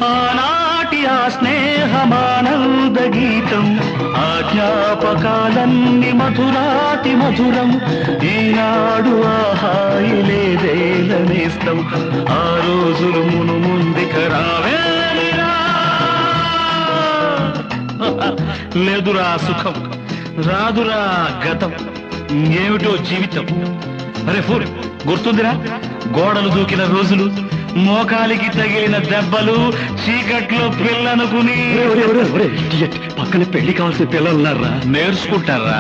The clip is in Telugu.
ఆనాటి ఆ స్నేహమానంద గీతం, ఆ జ్ఞాపకాలన్నీ మధురాతి మధురం. ఈనాడు ఆ హాయి లేదేలనేస్తం, ఆ రోజులు మును ముందుక రావేలిరా. లేదురా సుఖం, రాదురా గతం, ఏమిటో జీవితం. అరే ఫూర్, గుర్తుందిరా గోడలు దూకిన రోజులు, మోకాలికి తగిలిన దెబ్బలు, చీకట్లో పిల్లనుకుని. పక్కన పెళ్లి కావాల్సిన పిల్లలు ఉన్నారా? నేర్చుకుంటారా?